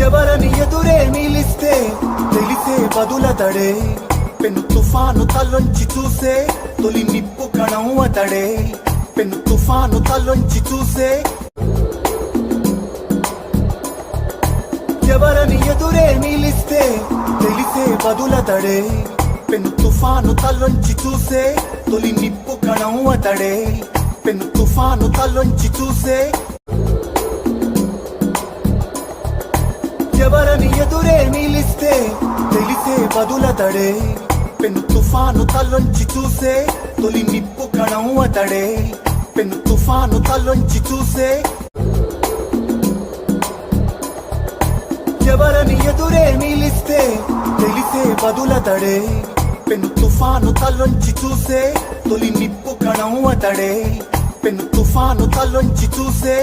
ఎవరని ఎదురే నిలిస్తే తెలిసే బదులతడే, పెను తుఫాను తల్లొంచి చూసే తొలి నిప్పు కణం అతడే, పెను తుఫాను తల్లొంచి చూసే. ఎవరని ఎదురే నిలిస్తే తెలిసే బదులతడే, పెను తుఫాను తల్లొంచి చూసే తొలి నిప్పు కణం అతడే, పెను తుఫాను తల్లొంచి చూసే. ఎవరని ఎదురే నిలిస్తే తెలిసే బదులతడే, పెను తుఫాను తల్లొంచి చూసే తొలి నిప్పు కణం అతడే, పెను తుఫాను తల్లొంచి చూసే. ఎవరని ఎదురే నిలిస్తే తెలిసే బదులతడే, పెను తుఫాను తల్లొంచి చూసే తొలి నిప్పు కణం అతడే, పెను తుఫాను తల్లొంచి చూసే.